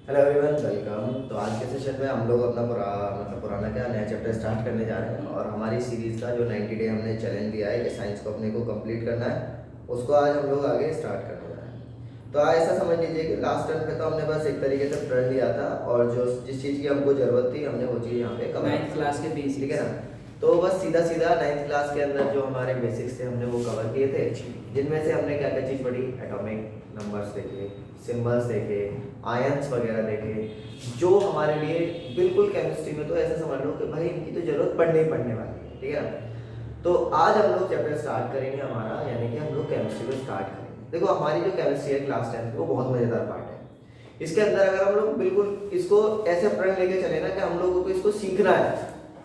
Hello everyone, welcome. तो आज के सेशन में हम लोग अपना पुराना क्या नया चैप्टर स्टार्ट करने जा रहे हैं और हमारी सीरीज़ का जो 90 डे हमने चैलेंज दिया है कि साइंस को अपने को कंप्लीट करना है, उसको आज हम लोग आगे स्टार्ट करने जा रहे हैं। तो आज ऐसा समझ लीजिए कि लास्ट टाइम पे तो हमने बस एक तरीके से प्रण लिया था और जो जिस चीज़ की हमको ज़रूरत थी हमने वो चीज़ यहाँ पे कवर 9th क्लास के बेसिक्स, ठीक है ना। तो बस सीधा 9th क्लास के अंदर जो हमारे बेसिक्स थे हमने वो कवर किए थे, जिनमें से हमने क्या क्या चीज़ पढ़ी। एटॉमिक नंबर्स देखे, सिंबल्स देखे, आयंस वगैरह देखे, जो हमारे लिए बिल्कुल केमिस्ट्री में तो ऐसे समझ लो कि भाई इनकी तो जरूरत पड़ने ही पड़ने वाली है, ठीक है ना। तो आज हम लोग चैप्टर स्टार्ट करेंगे हमारा, यानी कि हम लोग केमिस्ट्री को स्टार्ट करेंगे। देखो हमारी जो केमिस्ट्री है क्लास 10 की, वो बहुत मज़ेदार पार्ट है। इसके अंदर अगर हम लोग बिल्कुल इसको ऐसे प्रण लेके चले ना कि हम लोगों को इसको सीखना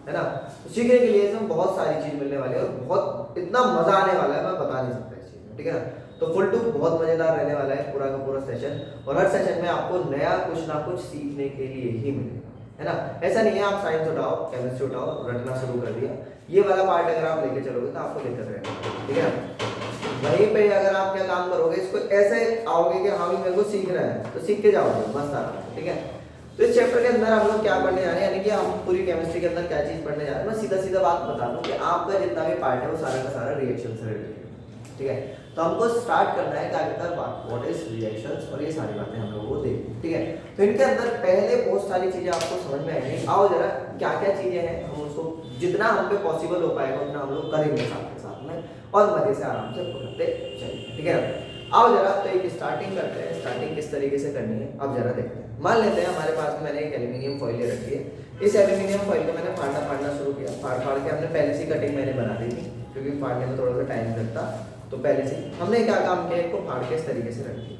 है ना, तो सीखने के लिए इसमें बहुत सारी चीज़ मिलने वाली है और बहुत इतना मज़ा आने वाला है, मैं बता नहीं सकता इस चीज़ में, ठीक है ना। तो फुल टू बहुत मज़ेदार रहने वाला है पूरा का पूरा सेशन, और हर सेशन में आपको नया कुछ ना कुछ सीखने के लिए ही मिलेगा, है ना। ऐसा नहीं है आप साइंस उठाओ, केमिस्ट्री उठाओ, रटना शुरू कर दिया, ये वाला पार्ट अगर आप लेके चलोगे तो आपको लेकर रहेगा, ठीक है ना। वहीं पे अगर आप क्या काम करोगे, इसको ऐसे आओगे कि हाँ भी मेरे को सीखना है, तो सीख के जाओगे मस्त आराम से, ठीक है। तो इस चैप्टर के अंदर हम लोग क्या पढ़ने जा रहे हैं, यानी कि हम पूरी केमिस्ट्री के अंदर क्या चीज़ पढ़ने जा रहे हैं, मैं सीधा सीधा बात बता दूं कि आपका जितना भी पार्ट है वो सारा का सारा रिएक्शन से रिलेटेड है, ठीक है। तो हमको स्टार्ट करना है क्या कहता है व्हाट इज रिएक्शंस, और ये सारी बातें हम लोग वो देखें, ठीक है। तो इनके अंदर पहले बहुत सारी चीज़ें आपको समझ में आएंगी। आओ जरा क्या क्या चीज़ें हैं, हम उसको जितना हम पे पॉसिबल हो पाएगा उतना हम लोग करेंगे साथ के साथ में, और मजे से आराम से पढ़ते चलिए, ठीक है। आओ जरा तो एक स्टार्टिंग करते हैं। स्टार्टिंग किस तरीके से करनी है अब जरा देखते हैं। मान लेते हैं हमारे पास में मैंने एक एल्यूमिनियम फॉइल ले रखी है। इस एल्यूमिनियम फॉइल को मैंने फाड़ना शुरू किया। फाड़ के हमने पहले से कटिंग मैंने बना दी थी, क्योंकि फाड़ने में थोड़ा सा टाइम लगता, तो पहले से हमने क्या काम किया, इनको फाड़ के इस तरीके से रख दिया।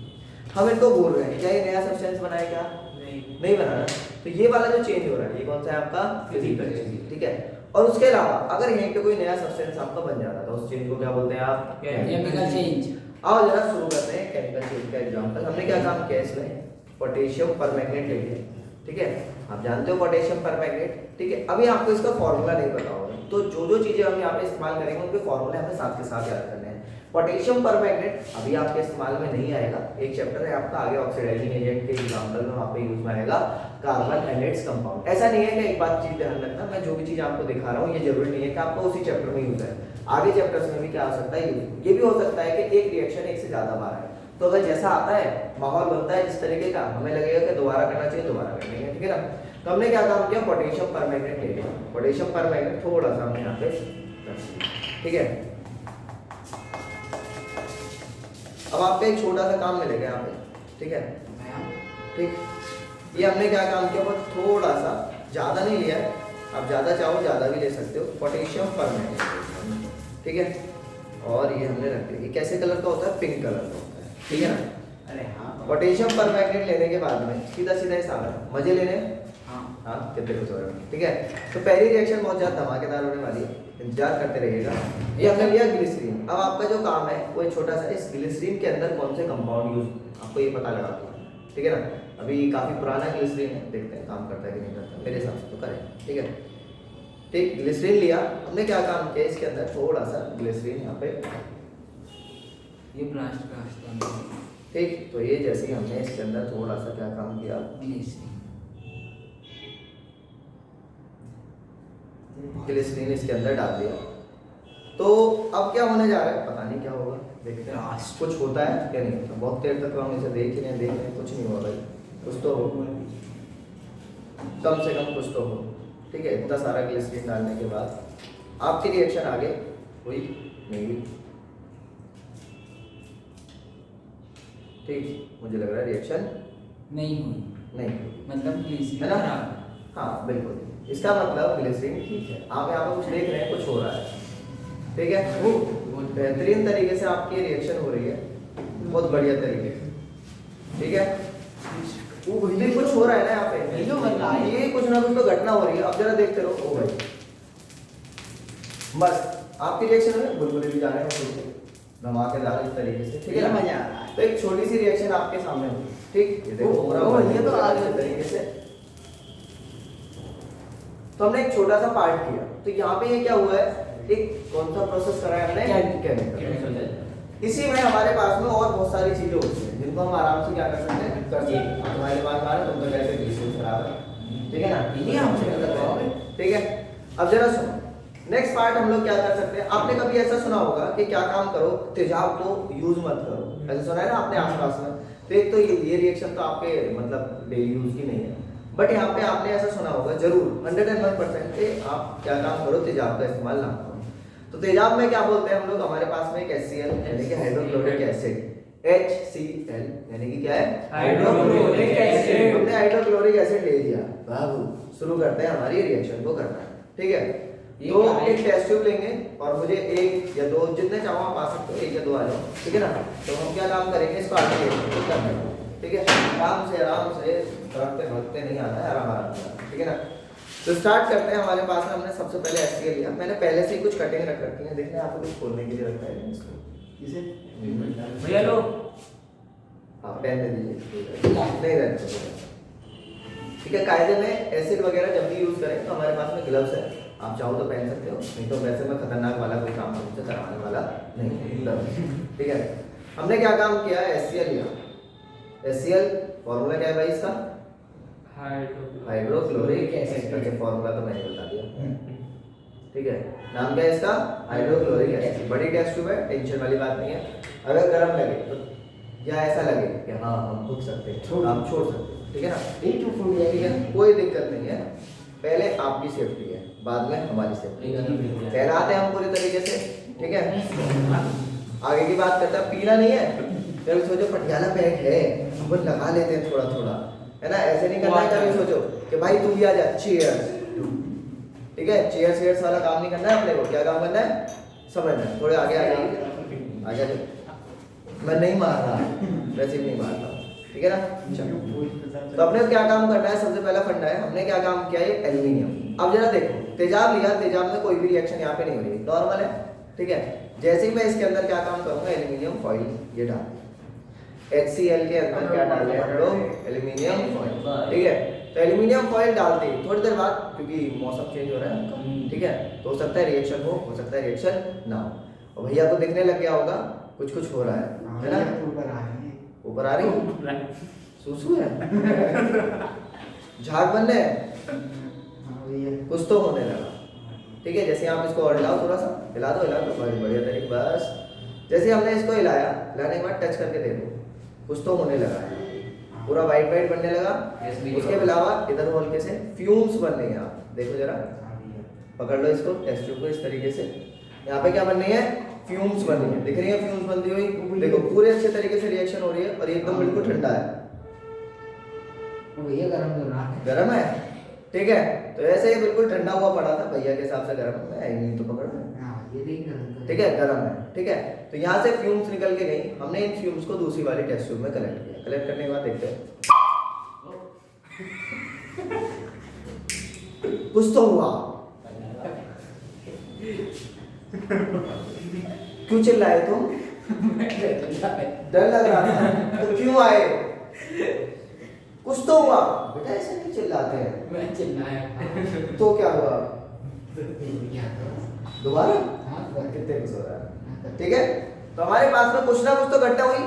हम इनको बोल रहे हैं क्या ये नया सब्सटेंस बनाया, क्या नहीं बनाना। तो ये वाला जो चेंज हो रहा है ये कौन सा है आपका फिजिकल चेंज, ठीक है। और उसके अलावा अगर यहीं पे कोई नया सब्सटेंस आपका बन जाता था, उस चेंज को क्या बोलते हैं आप, केमिकल चेंज। आओ जरा शुरू करते हैं केमिकल चेंज का एग्जांपल। हमने क्या काम किया, इसमें पोटेशियम परमैंगनेट ले लिया, ठीक है। आप जानते हो पोटेशियम परमैंगनेट, ठीक है। अभी आपको इसका फॉर्मूला नहीं पता होगा, तो जो चीजें हम यहाँ पे इस्तेमाल करेंगे उनके फॉर्मूले हमें साथ के साथ याद करने हैं। पोटेशियम परमैंगनेट अभी आपके इस्तेमाल में नहीं आएगा, एक चैप्टर है आपका आगे ऑक्सीडाइजिंग एजेंट के एग्जांपल में वहाँ पे यूज में आएगा कार्बन एंड इट्स कंपाउंड। ऐसा नहीं है कि एक बात चीज ध्यान रखना, मैं जो भी चीज आपको दिखा रहा हूँ ये जरूरी नहीं है कि आपको उसी चैप्टर में यूज है, आगे चैप्टर्स में भी क्या आ सकता है यूज। ये भी हो सकता है कि एक रिएक्शन एक से ज्यादा बार है, तो अगर जैसा आता है माहौल बनता है जिस तरीके का, हमें लगेगा कि दोबारा करना चाहिए, दोबारा कर लेंगे, ठीक है ना। तो हमने क्या काम किया, पोटेशियम परमैंगनेट ले लिया। पोटेशियम परमैंगनेट थोड़ा सा हमने यहाँ पे रख दिया, ठीक है। अब आपको एक छोटा सा काम मिलेगा यहाँ पे, ठीक है, ठीक। ये हमने क्या काम किया, बस थोड़ा सा, ज्यादा नहीं लिया है, आप ज्यादा चाहो ज्यादा भी ले सकते हो। पोटेशियम परमैंगनेट, ठीक है, और ये हमने रख दिया। ये कैसे कलर का होता है, पिंक कलर का होता है, ठीक है ना। अरे हाँ, पोटेशियम परमैंगनेट लेने के बाद में सीधा हिसाब है, मजे लेने हाँ कितने कुछ हो रहे हैं, ठीक है। तो पहली रिएक्शन बहुत ज्यादा धमाकेदार होने वाली है, इंतजार करते रहिएगा। ये हमने लिया ग्लिसरीन। अब आपका जो काम है वो छोटा सा, इस ग्लिसरीन के अंदर कौन से कंपाउंड यूज आपको ये पता लगा दो, ठीक है ना। अभी काफी पुराना ग्लिसरीन है, देखते हैं काम करता है कि नहीं करता, मेरे हिसाब से तो करें, ठीक है। ठीक, ग्लिसरीन लिया हमने, क्या काम किया, इसके अंदर थोड़ा सा ग्लिसरीन यहाँ पे, ये प्लास्टिक का रास्ता है। ठीक। तो ये जैसे ही हमने इसके अंदर थोड़ा सा क्या काम किया, ग्लिसरीन इसके अंदर डाल दिया। तो अब क्या होने जा रहा है पता नहीं क्या होगा, देखते हैं कुछ होता है क्या नहीं होता। बहुत देर तक हम इसे देख रहे हैं, कुछ नहीं हुआ भाई, कुछ तो हो, कम से कम कुछ तो हो, ठीक है। इतना सारा ग्लिसरीन डालने के बाद आपकी रिएक्शन आगे हुई नहीं हुई, ठीक। मुझे लग रहा है रिएक्शन नहीं हुई, मतलब ग्लिसरीन है ना, खराब। हाँ बिल्कुल, इसका मतलब ग्लिसरीन ठीक है। आप यहाँ पर कुछ देख रहे हैं, कुछ हो रहा है, ठीक है। वो बेहतरीन तरीके से आपकी रिएक्शन हो रही है, बहुत बढ़िया तरीके से, ठीक है। वो कुछ हो रहा है ना यहाँ पे, ये कुछ ना कुछ तो घटना हो रही है। अब जरा देखते रहो, ओ भाई बस आपकी रिएक्शन में बुलबुले भी जा रहे हैं धमाकेदार इस तरीके से, ठीक है ना, मजा आ रहा है। तो एक छोटी सी रिएक्शन आपके सामने होगी, ठीक। ये देखो हो रहा है, ये तो आगे तरीके से। तो हमने एक छोटा सा पार्ट किया, तो यहाँ पे ये क्या हुआ है, एक कौन सा प्रोसेस करा है हमने, केमिकल। इसी में हमारे पास में और बहुत सारी चीजें होती हैं जिनको हम आराम से क्या कर सकते हैं, कर सकते हैं। तुम्हारे दिमाग में आ रहा है, तुम तो कैसे बिल्कुल खराब है, ठीक है ना, ये हमसे कर पाओगे। ठीक है। अब जरा सुनो, नेक्स्ट पार्ट हम लोग क्या कर सकते हैं। आपने कभी ऐसा सुना होगा कि क्या काम करो, तेजाब को यूज मत करो, ऐसा सुना है ना आपने आसपास में। तो एक तो ये रिएक्शन तो आपके मतलब डेली यूज की नहीं है, बट यहाँ पे आपने ऐसा सुना होगा जरूर 101% कि आप क्या काम करो, तेजाब का इस्तेमाल ना करो। तो तेजाब में क्या बोलते हैं हम लोग, हमारे पास में एक HCl यानी कि हाइड्रोक्लोरिक एसिड, HCl यानी कि क्या है, हाइड्रोक्लोरिक एसिड। हमने हाइड्रोक्लोरिक एसिड ले लिया, बाबू शुरू करते हैं हमारी रिएक्शन को करना, ठीक है। ये तो क्या है? एक टेस्ट ट्यूब लेंगे और मुझे एक या दो, जितने चाहो आप आ सकते हो, एक या दो आ जाओ, ठीक है ना। तो हम क्या काम करेंगे, इसको आगे करना है, ठीक है, आराम से रखते नहीं आना है, आराम से, ठीक है ना। तो स्टार्ट करते हैं। हमारे पास में हमने सबसे पहले HCl लिया, मैंने पहले से ही कुछ कटिंग रख रखी है, देखने आपको कुछ खोलने के लिए रखा है इसको, इसे भैया लो। हाँ पेन दे दीजिए, नहीं रहने दो, ठीक है। कायदे में एसिड वगैरह जब भी यूज करें तो हमारे पास में ग्लव्स है, आप चाहो तो पहन सकते हो, नहीं तो वैसे मैं खतरनाक वाला कोई काम तुमसे करवाने वाला नहीं, ठीक है। हमने क्या काम किया है, HCl लिया, HCl फॉर्मूला क्या है भाई इसका, हाइड्रोक्लोरिक एसिड, अच्छा फॉर्मूला तो मैंने बता दिया, ठीक है। नाम क्या है इसका, हाइड्रोक्लोरिक एसिड। बड़ी टेस्ट ट्यूब है, टेंशन वाली बात नहीं है। अगर गर्म लगे तो या ऐसा लगे कि हाँ हम फूक सकते हैं, आप छोड़ सकते हैं, ठीक है ना, ठीक है, कोई दिक्कत नहीं है। पहले आपकी सेफ्टी है, बाद में हमारी सेफ्टी है। तैराते हैं हम पूरी तरीके से, ठीक है। आगे की बात करते हैं, पीना नहीं है, कभी सोचो पटियाला पैक है अपन लगा लेते हैं थोड़ा थोड़ा, है ना, ऐसे नहीं करना है। कभी सोचो कि भाई तू भी आ जा, चीयर्स, ठीक है, चीयर्स वाला काम नहीं करना है अपने को। क्या काम करना है, समझना है। थोड़े आगे आ जाइए, आ जाइए, मैं नहीं मार रहा, वैसे भी नहीं मार रहा, ठीक है ना। तो अपने को क्या काम करना है, सबसे पहला फंडा है, हमने क्या काम किया, ये एल्यूमिनियम। अब जरा देखो, तेजाब लिया, तेजाब में कोई भी रिएक्शन यहाँ पे नहीं हो रही, नॉर्मल है, ठीक है। जैसे ही मैं इसके अंदर क्या काम करूंगा, एल्यूमिनियम फॉइल ये डाल, HCl के अंदर क्या डाल रहे हैं हम लोग, एल्यूमिनियम फॉइल, ठीक है। तो एल्यूमिनियम फॉइल डालते ही थोड़ी देर बाद, क्योंकि मौसम चेंज हो रहा है, ठीक है, तो हो सकता है रिएक्शन हो सकता है रिएक्शन ना हो। और भैया को दिखने लग गया होगा कुछ हो रहा है ना, ऊपर आ रही सुसु है, झाग बनने कुछ तो होने लगा, ठीक है। जैसे आप इसको और हिलाओ, थोड़ा सा हिला दो बहुत बढ़िया तरीके, बस जैसे हमने इसको हिलाया, हिलाने के बाद टच करके देखो, कुछ तो होने लगा है, पूरा वाइट बनने लगा। उसके अलावा इधर हल्के से फ्यूम्स बन रहे हैं, आप देखो जरा, पकड़ लो इसको, टेस्ट ट्यूब को इस तरीके से, यहाँ पे क्या बन रही है, फ्यूम्स बन रही है, दिख रही है फ्यूम्स बनती हुई, देखो पूरे अच्छे तरीके से रिएक्शन हो रही है और एकदम बिल्कुल ठंडा है, भैया गरम तो रहा है, गर्म है, ठीक है। तो ऐसे ही बिल्कुल ठंडा हुआ पड़ा था, भैया के हिसाब से गर्म है, नहीं तो पकड़ लो, ये देख गरम, ठीक है, गर्म है, ठीक है। तो यहाँ से फ्यूम्स निकल के गई, हमने इन फ्यूम्स को दूसरी वाली टेस्ट ट्यूब में कलेक्ट किया, कलेक्ट करने के बाद देखते हैं कुछ तो हुआ। क्यों चिल्लाए तुम, डर लग रहा था तो क्यों आए, कुछ तो हुआ बेटा, ऐसे नहीं चिल्लाते हैं, मैं चिल्लाया तो क्या हुआ, दोबारा हाँ, कितने कुछ हो रहा है, ठीक है। तो हमारे पास में कुछ ना कुछ तो घटना हुई,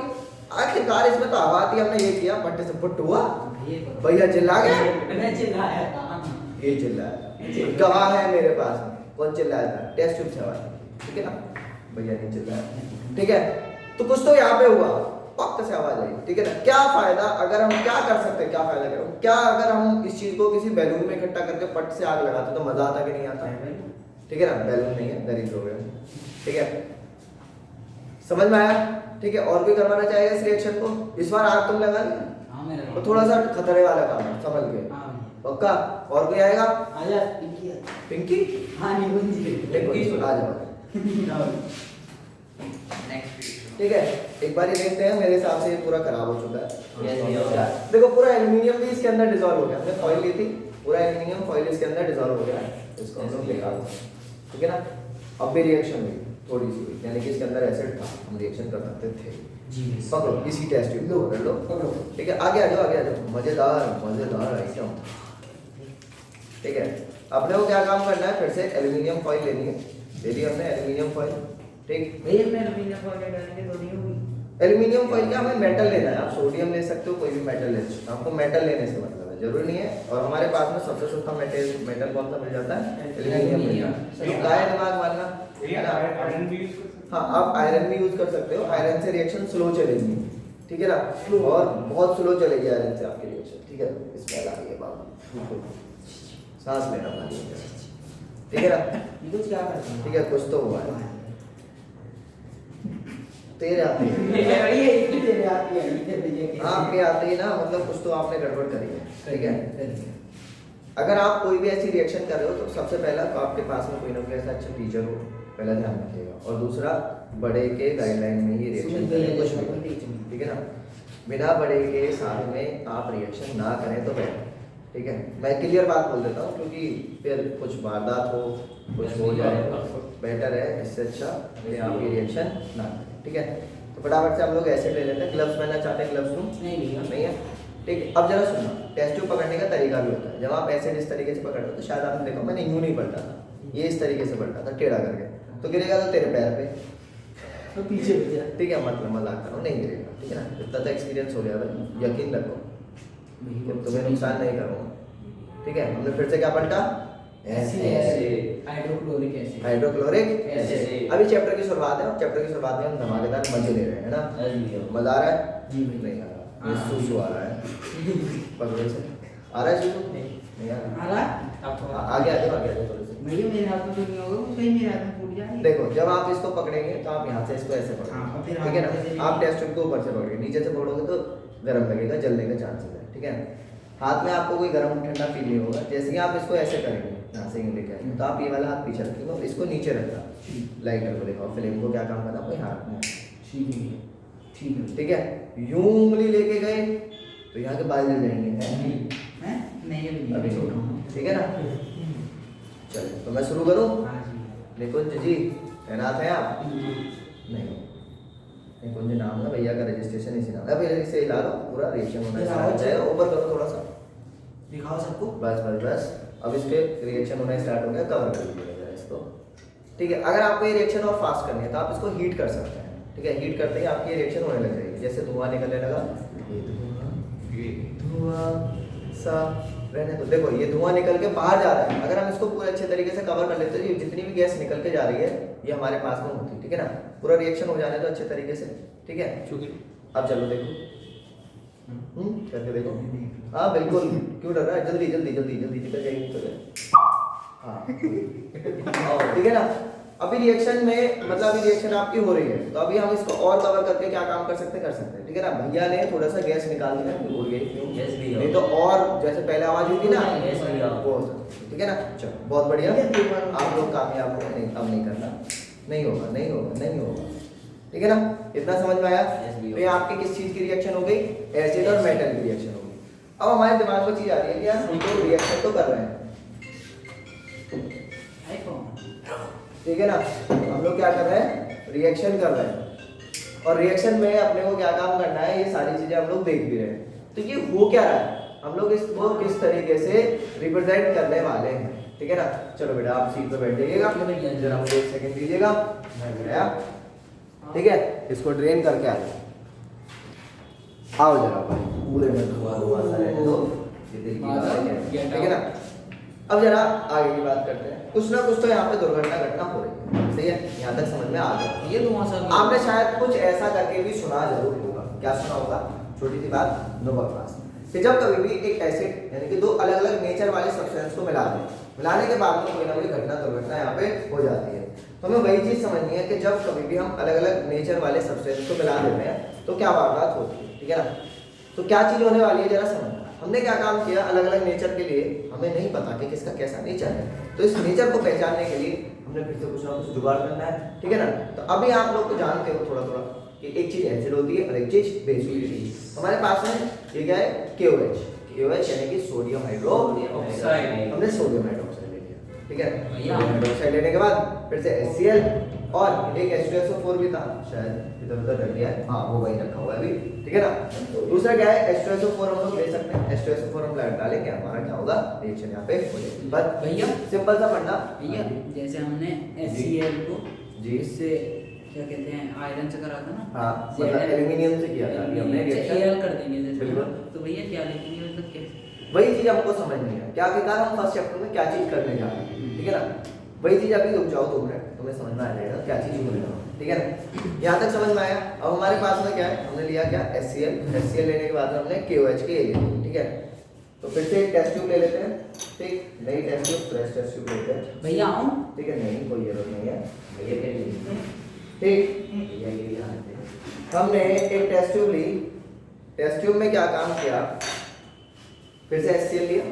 आखिरकार इसमें तो आवाज ही, हमने ये किया, पट्टे से पुट हुआ, भैया चिल्ला गए, मैं चिल्लाया ये चिल्लाया, गवाह है मेरे पास में, कौन चिल्लाया था, टेस्ट ट्यूब से आवाज, ठीक है ना, भैया नहीं चिल्लाया, ठीक है। तो कुछ तो यहाँ पे हुआ, पक्का से आवाज आई, ठीक है ना। क्या फायदा, अगर हम क्या कर सकते हैं, क्या फायदा करो, क्या अगर हम इस चीज को किसी बैलून में इकट्ठा करके पट से आग लगाते तो मजा आता कि नहीं आता, ठीक है ना। बैलून नहीं है, गरीब लोग हैं, ठीक है, समझ में आया, ठीक है। और कोई करवाना चाहेगा इस रिएक्शन को, इस बार आग तुम लगा लिया तो थोड़ा सा खतरे वाला काम है, समझ गए, पक्का। और कोई आएगा, आजा पिंकी, हाँ नहीं देखो आ जाओ, ठीक है। एक बार ये देखते हैं, मेरे हिसाब से ये पूरा खराब हो चुका है, देखो पूरा एल्यूमिनियम भी इसके अंदर डिसॉल्व हो गया, हमने फॉइल ली थी, पूरा एल्यूमिनियम फॉइल इसके अंदर डिसॉल्व हो गया है, इसको हम लोग निकाल दें, ठीक है ना। अब भी रिएक्शन हुई थोड़ी सी हुई, यानी कि इसके अंदर एसिड था, हम रिएक्शन कर सकते थे, पकड़ो इसी टेस्ट ट्यूब को पकड़ लो, ठीक है। आगे आ जाओ, मजेदार आइटम, ठीक है। अपने को क्या काम करना है, फिर से एल्यूमिनियम फॉइल लेनी है, ले ली हमने एल्यूमिनियम फॉइल, ठीक। भैया अपने एल्यूमिनियम फॉइल डालेंगे तो नहीं होगी। एल्यूमिनियम फॉइल क्या, हमें मेटल लेना है, आप सोडियम ले सकते हो, कोई भी मेटल ले सकते हो, आपको मेटल लेने से मतलब है, जरूरी नहीं है। और हमारे पास में सबसे सस्ता मेटल कौन सा मिल जाता है, एल्यूमिनियम मिल जाता है। क्या है दिमाग मानना है ना। आयरन भी यूज कर सकते हाँ, आप आयरन भी यूज कर सकते हो, आयरन से रिएक्शन स्लो चलेगी, ठीक है ना, और बहुत स्लो चलेगी आयरन से आपकी रिएक्शन, ठीक है। स्मेल आ रही है बाबू, सांस लेना पानी, ठीक है ना। ये कुछ क्या करते हैं? ठीक है, कुछ तो हुआ है तेरे आते ही। भैया ये तेरे आती है, ये भैया के आपके आते ही ना, मतलब कुछ तो आपने गड़बड़ करी है, ठीक है। अगर आप कोई भी ऐसी रिएक्शन कर रहे हो तो सबसे पहला तो आपके पास में कोई ना कोई ऐसा अच्छा टीचर हो, पहला ध्यान रखिएगा। और दूसरा, बड़े के गाइडलाइन में ही रिएक्शन करें, कुछ भी करें, ठीक है ना। बिना बड़े के साथ में आप रिएक्शन ना करें तो बेटर, ठीक है। मैं क्लियर बात बोल देता हूँ, क्योंकि फिर कुछ वारदात हो, कुछ हो जाए, बेटर है, इससे अच्छा कि आप ये रिएक्शन ना करें, ठीक है। तो फटाफट से हम लोग एसिड ले लेते हैं। ग्लव्स पहनना चाहते हैं, ग्लव्स लूँ? नहीं भैया नहीं है, ठीक है। अब जरा सुनना, टेस्ट ट्यूब पकड़ने का तरीका भी होता है। जब आप एसिड इस तरीके से पकड़ते हो तो शायद आपने देखा, मैंने यूं नहीं पलटा था, ये इस तरीके से पलटा था टेढ़ा करके, तो गिरेगा तो तेरे पैर पे, तो पीछे भैया ठीक है। मतलब मजाक कर रहा हूँ, नहीं गिरेगा, ठीक है ना। इतना तो एक्सपीरियंस हो गया भाई, यकीन रखो कि तुम्हें नुकसान नहीं करूँगा, ठीक है। हमने फिर से क्या पलटा, hydrochloric acid. Hydrochloric acid. Acid. अभी चैप्टर की शुरुआत है, और चैप्टर की शुरुआत में हम धमाकेदार मजे ले रहे हैं, है ना। मजा आ रहा है? जी भैया। नहीं आ रहा, ये सुसु आ रहा है पकड़े से, आ रहा है सुसु? नहीं आ रहा। आ रहा? आगे आगे आगे आगे थोड़े से। भैया मेरे हाथ में तो नहीं होगा, कुछ कहीं मेरे हाथ में फूट जाएगी। देखो, जब आप इसको पकड़ेंगे तो आप यहाँ से इसको ऐसे हाँ, और पकड़ोगे, फिर ठीक है हाथ से ना। आप टेस्ट ट्यूब को ऊपर से पकड़ोगे, नीचे से पकड़ोगे तो गर्म लगेगा, जलने का चांसेस है, ठीक है। हाथ में आपको कोई गर्म ठंडा फील नहीं होगा। जैसे ही आप इसको ऐसे करेंगे, यहाँ से लेके आएंगे, तो आप ये वाला हाथ पीछे रखेंगे और इसको नीचे रखना, लाइटर को दिखाओ, फ्लेम को क्या काम करना, कोई हाथ में, ठीक है भैया, ठीक है। ठीक है। यूं उंगली लेके गए तो यहाँ के बाल जल जाएंगे, हैं? नहीं भैया, अभी छोटा हूँ। ठीक है ना। चलिए, तो मैं शुरू करूँ। हाँ जी। निकुंज जी तैनात हैं आप? नहीं, निकुंज नाम है भैया का, रजिस्ट्रेशन इसी नाम है। अभी इसे हिला लो, पूरा रिएक्शन होना स्टार्ट हो जाएगा। ऊपर करो थोड़ा सा, दिखाओ सबको। बस बस बस। अब इसके रिएक्शन होना स्टार्ट हो गया, कवर कर दीजिएगा जरा इसको, ठीक है। अगर आपको ये रिएक्शन और फास्ट करनी है तो आप इसको हीट कर सकते हैं, ठीक है। हीट करते ही आपकी ये रिएक्शन होने लग जाएगी। जैसे धुआं निकलने लगा, ये धुआं सा रहने तो देखो, ये धुआं निकल के बाहर जा रहा है। अगर हम इसको पूरे अच्छे तरीके से कवर कर लेते हैं, ये जितनी भी गैस निकल के जा रही है ये हमारे पास में होती है, ठीक है ना। पूरा रिएक्शन हो जाने तो अच्छे तरीके से, ठीक है। अब चलो देखो, करके देखो। हाँ बिल्कुल, क्यों डर रहा है, जल्दी जल्दी जल्दी जल्दी निकल जाएगी, निकल जाएगी। हाँ ठीक है ना। अभी रिएक्शन में मतलब अभी रिएक्शन आपकी हो रही है, तो अभी हम इसको और कवर करके क्या काम कर सकते हैं, ठीक है ना। भैया ने थोड़ा सा गैस निकाल दिया, भूल गई क्यों, नहीं तो और जैसे पहले आवाज हुई थी ना, वो ठीक है ना। चलो बहुत बढ़िया, आप लोग कामयाब हो। नहीं, अब नहीं करना, नहीं होगा नहीं होगा नहीं होगा, ठीक है ना। इतना समझ में आया। तो ये आपकी किस चीज की रिएक्शन हो गई, एसिड और मेटल की रिएक्शन हो गई। अब हमारे दिमाग में चीज आ रही है कि यार हम तो रिएक्शन तो कर रहे हैं, ठीक है ना। हम लोग क्या कर रहे हैं, रिएक्शन कर रहे हैं, और रिएक्शन में अपने को क्या काम करना है, ये सारी चीजें हम लोग देख भी रहे हैं। तो ये हो क्या रहा है, हम लोग इसको किस तरीके से रिप्रेजेंट करने वाले हैं, ठीक है ना। चलो बेटा आप सीट पे बैठ जाइएगा, जरा मुझे 1 सेकंड दीजिएगा, मैं गया, ठीक है। इसको ड्रेन करके आ जाओ, आओ जरा भाई, पूरे में धुआं सा रहने दो, ये दिल की बात है, ठीक है ना। अब जरा आगे की बात करते हैं। कुछ ना कुछ तो यहाँ पे दुर्घटना घटना हो रही है, सही है, यहाँ तक समझ में आ गया। ये धुआं सा आपने शायद कुछ ऐसा करके भी सुना जरूर होगा। क्या सुना होगा, छोटी सी बात, नो बकवास, कि जब कभी भी एक एसिड यानी कि दो अलग अलग नेचर वाले सब्सटेंस को मिला दें, मिलाने के बाद में कोई ना कोई घटना दुर्घटना यहाँ पे हो जाती है। तो हमें वही चीज समझनी है कि जब कभी भी हम अलग अलग नेचर वाले सब्सटेंस को मिला देते हैं तो क्या वारदात होती है, ठीक है ना। तो क्या चीज होने वाली है जरा समझना। हमने क्या काम किया, अलग अलग नेचर के लिए हमें नहीं पता कि किसका कैसा नेचर है, तो इस नेचर को पहचानने के लिए हमने फिर से कुछ ना कुछ जुगाड़ करना है, ठीक है ना। तो अभी आप लोग तो जानते हो थोड़ा थोड़ा कि एक चीज एसिड होती है और एक चीज बेस होती है। हमारे पास में ये क्या है, KOH यानी कि सोडियम हाइड्रोक्साइड। हमने सोडियम हाइड्रोक्साइड ले लिया, ठीक है। सोडियम हाइड्रोक्साइड लेने के बाद फिर से HCl और एक H2SO4 भी था, शायद इधर उधर रख दिया है, हाँ वो वही रखा हुआ है अभी, ठीक है ना। दूसरा क्या है, H2SO4 हम लोग ले सकते हैं। H2SO4 हम डालेंगे, हमारा क्या होगा, रिएक्शन यहाँ पे हो जाएगी। बस भैया सिंपल सा पढ़ना भैया, जैसे हमने HCl को जी इससे क्या कहते हैं आयरन से करा था ना। हाँ मतलब एल्यूमिनियम से किया था अभी हमने रिएक्शन। एल कर देंगे जैसे। बिल्कुल। तो भैया क्या लिखेंगे मतलब कैसे? वही चीज हमको समझ नहीं है, क्या आखिरकार हम फर्स्ट चैप्टर में क्या चीज करने जा रहे हैं, ठीक है ना। वही चीज अभी रुक जाओ 2 मिनट, तुम्हें समझ में आ जाएगा क्या चीज बोल रहा हूँ, ठीक है ना। यहाँ तक समझ में आया। अब हमारे पास में क्या है, हमने लिया क्या HCl लेने के बाद में हमने KOH के लिए, ठीक है। तो फिर से एक टेस्ट ट्यूब ले लेते हैं, ठीक, नई test tube, fresh test tube लेते हैं। भैया आऊँ? ठीक है, नहीं कोई जरूरत नहीं है भैया क्या लिए? ठीक। भैया ये यहाँ पे। हमने एक टेस्ट ट्यूब ली, टेस्ट ट्यूब में क्या काम किया, फिर से HCl लिया,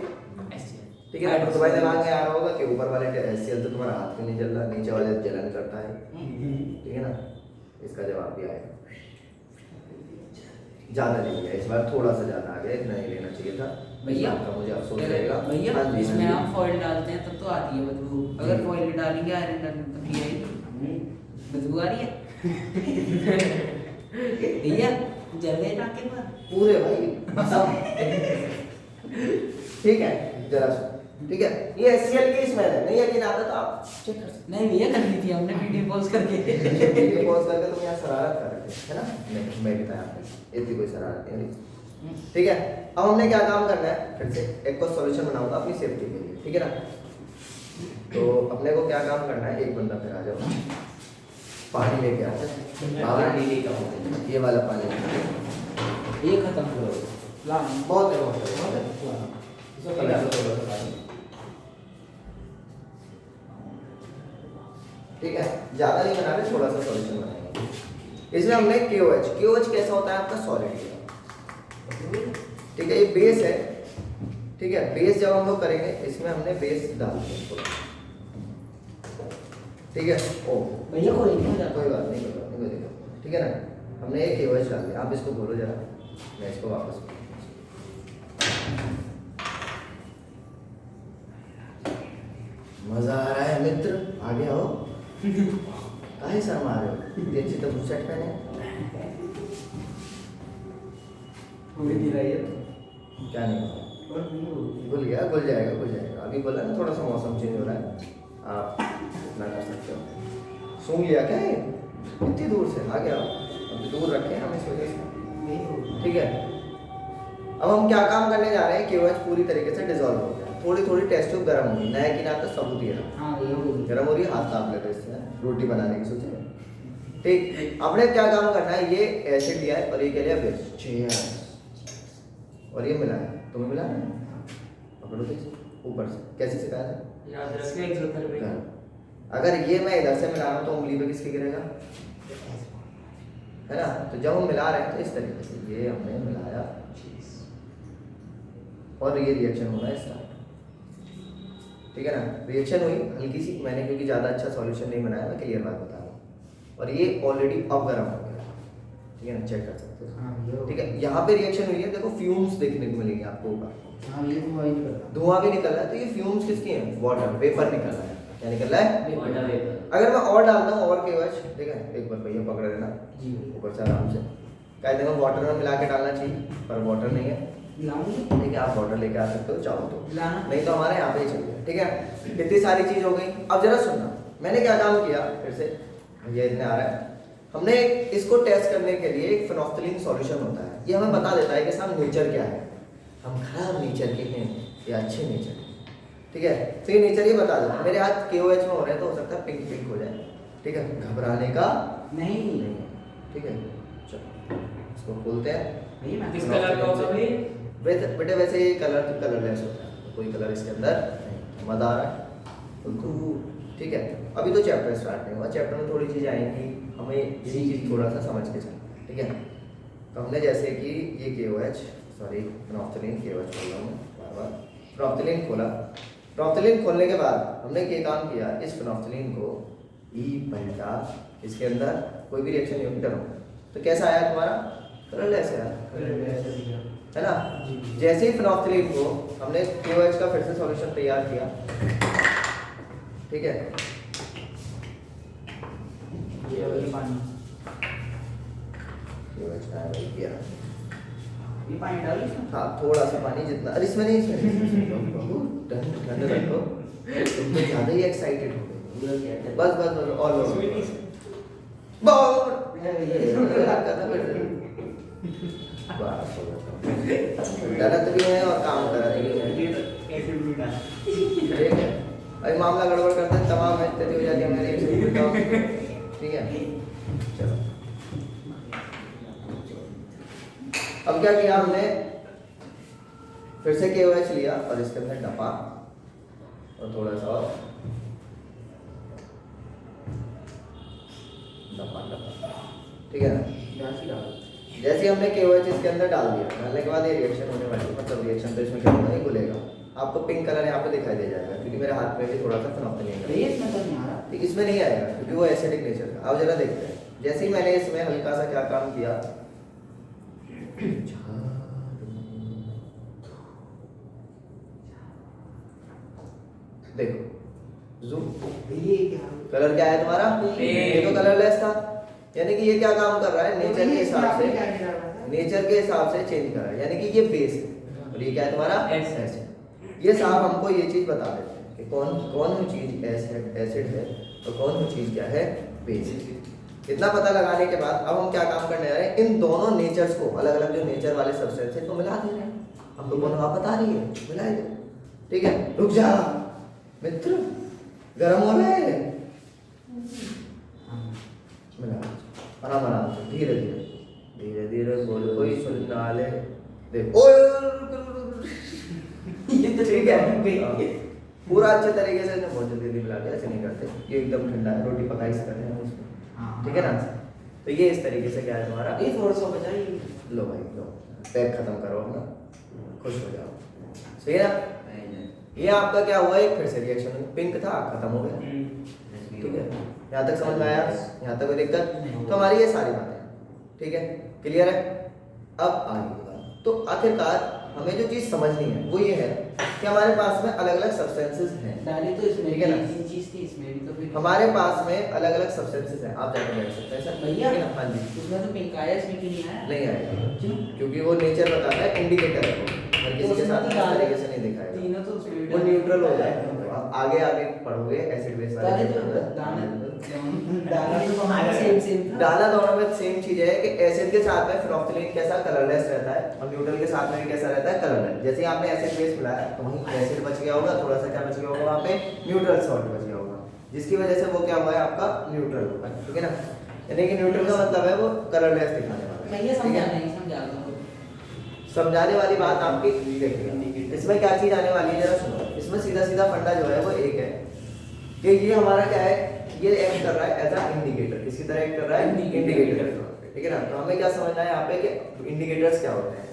ठीक है ना। तो भाई दिमाग में आ रहा होगा कि ऊपर वाले HCl तो तुम्हारा हाथ में नहीं जल रहा, नीचे वाले जलन करता है, ठीक है ना। इसका जवाब भी आएगा। ज्यादा नहीं लिया इस बार, थोड़ा सा ज्यादा आ गया, इतना नहीं लेना चाहिए था भैया का मुझे अफसोस रहेगा। भैया हाँ जी, इसमें हाँ जी। हम फॉइल डालते हैं तब तो आती है बदबू। अगर फॉइल डालेंगे आयरन डालेंगे तो नहीं आएगी, बदबू आ रही है। भैया जल गए टाके पर पूरे भाई असम। ठीक है जरा सुन, ठीक है। ये HCl की स्मेल है, नहीं यकीन आता तो आप चेक कर सकते नहीं भैया कर ली थी हमने वीडियो पॉज करके। हैं। पॉज करके तुम यहाँ शरारत कर रहे थे, है ना। नहीं मैं बताया आपने, इतनी कोई शरारत नहीं हुई। ठीक है, अब हमने क्या काम करना है, फिर से एक को सॉल्यूशन बनाऊंगा अपनी सेफ्टी के लिए, ठीक है ना। तो अपने को क्या काम करना है, एक बंदा फिर आ जाओ, पानी लेके आ जाओ। बाबा नीली का होता है। ये वाला पानी ये खत्म करो ला बहुत है, बहुत है, बहुत है। इसको पहले तो थोड़ा सा पानी। ठीक है, ज्यादा नहीं बना रहे, थोड़ा सा सॉल्यूशन बनाएंगे। इसमें हमने KOH कैसा होता है आपका सॉलिड, ठीक है। ये बेस है, ठीक है। बेस जब हम लोग करेंगे, इसमें हमने बेस डाल दिया, ठीक है। ओ भैया कोई नहीं जाता। कोई बात नहीं, कोई बात नहीं, कोई दिक्कत नहीं, ठीक है ना। हमने एक KOH डाल दिया, आप इसको बोलो जरा, मैं इसको वापस मजा आ रहा है मित्र, आगे आओ। काहे शर्मा रहे हो, इतनी अच्छी तो बुशर्ट पहने, पूरी दी रही है क्या नहीं होगा, भूल गया, भूल जाएगा, भूल जाएगा। अभी बोला ना थोड़ा सा मौसम चेंज हो रहा है, आप इतना कर सकते हो। सूंघ लिया क्या है, इतनी दूर से आ गया, अभी दूर रखें हम इस वजह से, ठीक है। अब हम क्या काम करने जा रहे हैं, KOH पूरी तरीके से डिजोल्व हो गया, थोड़ी थोड़ी टेस्ट ट्यूब गर्म होगी, नया कि ना तो सबूत ये रहा। हाँ ये हो गई। गर्म हो रही है, हाथ साफ लेते इससे, रोटी बनाने की सोचे, ठीक। हमने क्या काम करना है, ये एसिड लिया है और ये क्या लिया, बेस, और ये मिला है, तुम्हें मिला है, पकड़ो तो ऊपर से, कैसे सिखाया था, याद रखिए 170 रुपए का। अगर ये मैं इधर से मिला रहा हूँ तो उंगली पे किसकी गिरेगा, है ना। तो जब हम मिला रहे हैं तो इस तरीके से ये हमने मिलाया और ये रिएक्शन होना है स्टार्ट, ठीक है ना। रिएक्शन हुई हल्की सी, मैंने क्योंकि ज़्यादा अच्छा सॉल्यूशन नहीं बनाया, मैं क्लियर बात बता रहा हूँ। और ये ऑलरेडी अब गर्म हो गया, ठीक है ना, चेक कर सकते हो, हाँ ये हो ठीक है। यहाँ पे रिएक्शन हुई है, देखो फ्यूम्स देखने को मिलेंगे आपको ऊपर, हाँ ये धुआं ही नहीं करता। धुआं भी निकल रहा है। तो ये फ्यूम्स किसकी हैं, वाटर वेपर निकल रहा है, क्या निकल रहा है, वाटर वेपर। अगर मैं और डालता हूँ और KOH, ठीक है, एक बार भैया पकड़ लेना जी ऊपर से आराम से, कह देंगे वाटर में मिला के डालना चाहिए, पर वाटर नहीं है, लाऊंगी ठीक है। आप वाटर लेके आ सकते हो चाहो तो, लाना नहीं तो हमारे यहाँ पे ही चलिए, ठीक है। इतनी सारी चीज हो गई। अब जरा सुनना, मैंने क्या काम किया, फिर से ये इतने आ रहा है, हमने इसको टेस्ट करने के लिए एक फेनोफ्थलीन सॉल्यूशन होता है, ये हमें बता देता है कि साहब नेचर क्या है, हम खराब नेचर के हैं या अच्छे नेचर, ठीक है। तो ये नेचर ये बता देता है, मेरे हाथ KOH में हो रहे हैं तो हो सकता है पिंक पिंक हो जाए, ठीक है, घबराने का नहीं नहीं, ठीक है। चलो इसको खोलते हैं। भैया मैं किस कलर का होगा भाई? वैसे बेटे वैसे ये कलर तो कलरलेस होता है, कोई कलर इसके अंदर नहीं, मजा आ रहा है बिल्कुल, ठीक है। अभी तो चैप्टर स्टार्ट नहीं हुआ, चैप्टर में थोड़ी चीज़ें आएंगी, हमें यही चीज़ थोड़ा सा समझ के चलना, ठीक है। तो हमने जैसे कि ये KOH, सॉरी फेनोफ्थलीन, KOH बोल रहा हूँ बार बार, फेनोफ्थलीन खोला, फेनोफ्थलीन खोलने के बाद हमने ये काम किया, इस फेनोफ्थलीन को ई पलटा, इसके अंदर कोई भी रिएक्शन नहीं होगी, तो कैसा आया तुम्हारा, कलरलेस आया, है ना। जैसे ही फेनोफ्थलीन को हमने KOH का फिर से सॉल्यूशन तैयार किया, ठीक है, ये वाली पानी KOH का है भाई किया, ये पानी डालो इसमें। हाँ थोड़ा सा पानी जितना, अरे इसमें नहीं, इसमें ठंड ठंड रखो, तुम तो ज़्यादा ही एक्साइटेड हो गए, बस बस बस और लो, बहुत गलत भी है और काम गलत भी है। ठीक है, अभी मामला गड़बड़ करते हैं, तमाम स्थिति हो जाती है मेरी एक से। ठीक है, चलो अब क्या किया हमने, फिर से KOH लिया और इसके अंदर डपा और थोड़ा सा और डपा। ठीक है ना, जैसे हमने KOH इसके अंदर डाल दिया, डालने के बाद ये रिएक्शन होने वाली है, मतलब रिएक्शन तो इसमें क्या होगा, ये घुलेगा। आपको पिंक कलर यहाँ पे दिखाई दे जाएगा क्योंकि मेरे हाथ में भी थोड़ा सा फिनोप्थेलिन है। ये इसमें तो नहीं आ रहा। ठीक, इसमें नहीं आएगा क्योंकि वो एसिडिक नेचर का। अब जरा देखते हैं, जैसे ही मैंने इसमें हल्का सा क्या काम किया, देखो जूम, ये क्या कलर क्या है तुम्हारा, ये तो कलरलेस था, यानी कि ये क्या काम कर रहा है, नेचर के हिसाब से, नेचर के हिसाब से चेंज कर रहा है, यानी कि ये बेस है और ये क्या है तुम्हारा एसिड। ये साहब हमको ये चीज बता देते हैं कि कौन कौन सी चीज एसिड है और कौन सी चीज क्या है बेस। इतना पता लगाने के बाद अब हम क्या काम करने जा रहे हैं, इन दोनों नेचर्स को, अलग अलग जो नेचर वाले सब्सटेंस है, तो मिला दे रहे हैं। हम लोगों को बता रही है, मिला दे। ठीक है, रुक जा मित्र, गरम हो रहा है, मिला आराम आराम से, धीरे धीरे धीरे धीरे बोलो, कोई सुनना ले। देखो ये तो ठीक है, पूरा अच्छे तरीके से बहुत जल्दी मिला दिया, ऐसे नहीं करते, ये एकदम ठंडा है, रोटी पकाई से करते हैं उसमें। ठीक है ना, तो ये इस तरीके से क्या है तुम्हारा, ये थोड़ा सा बचाइए। लो भाई लो, पैक खत्म करो अपना, खुश हो जाओ। सही है ना, ये आपका क्या हुआ, एक फिर से रिएक्शन पिंक था, खत्म हो गया। ठीक है, यहाँ तक समझ में आया, यहाँ तक कोई दिक्कत? तो हमारी ये सारी बातें ठीक है, क्लियर है। अब आगे तो आखिरकार हमें जो चीज समझनी है वो ये है कि हमारे पास में अलग अलग सब्सटेंसेस हैं। डाली तो इसमें ठीक है ना, तीन चीज थी, इसमें भी तो फिर हमारे पास में अलग अलग सब्सटेंसेस हैं, आप जाकर देख सकते हैं सर। भैया ठीक है ना, हाँ जी, उसमें तो पिंक आया, इसमें क्यों नहीं आया? नहीं आएगा क्यों? क्योंकि वो नेचर बताता है, इंडिकेटर है वो, हर किसी के साथ इस तरीके से नहीं दिखाएगा, तीनों तो उसमें भी वो न्यूट्रल हो जाएगा। आप आगे आगे पढ़ोगे एसिड बेस वाले डाले तो chapter में। डाला तो हमारा सेम था। डाला दोनों में सेम चीज है कि एसिड के साथ में फिनोप्थेलिन कैसा कलरलेस रहता है और न्यूट्रल के साथ में भी कैसा रहता है, कलरलेस। जैसे ही आपने एसिड बेस मिलाया तो वहीं एसिड बच गया होगा, थोड़ा सा क्या बच गया होगा, वहाँ पे न्यूट्रल सॉल्ट बच गया होगा, जिसकी वजह से वो क्या हुआ है आपका न्यूट्रल होगा। ठीक है ना, यानी कि न्यूट्रल का मतलब है वो कलरलेस दिखाने वाला है। भैया ठीक है? समझा नहीं, समझा दो। समझाने वाली बात आपकी देखिए, इसमें क्या चीज आने वाली है जरा सुनो। इसमें सीधा सीधा फंडा जो है वो एक है कि ये हमारा क्या है, ये एक्ट कर रहा है एज अ इंडिकेटर, इसकी तरह एक्ट कर रहा है इंडिकेटर। ठीक है ना, तो हमें क्या समझना है यहाँ पे कि इंडिकेटर्स क्या होते हैं।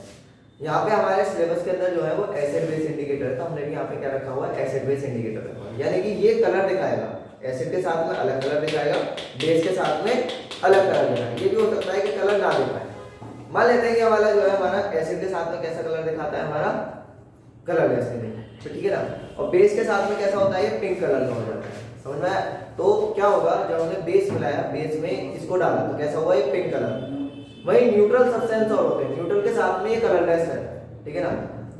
यहाँ पे हमारे सिलेबस के अंदर जो है वो एसिड बेस इंडिकेटर था, हमने भी यहाँ पे क्या रखा हुआ है, एसिड बेस इंडिकेटर रखा हुआ है, यानी कि ये कलर दिखाएगा, एसिड के साथ में अलग कलर दिखाएगा, बेस के साथ में अलग कलर दिखाएगा। ये भी हो सकता है कि कलर ना दिखाए। मान लेते हैं कि हमारा जो है हमारा एसिड के साथ में कैसा कलर दिखाता है, हमारा कलरलेस में, तो ठीक है ना, और बेस के साथ में कैसा होता है, ये पिंक कलर का हो जाता है। समझ में आया? तो क्या होगा, जब हमने बेस मिलाया, बेस में इसको डाला तो कैसा हुआ, ये पिंक कलर। वही न्यूट्रल सब्सटेंस और होते हैं, न्यूट्रल के साथ में ये कलरलेस है। ठीक है ना,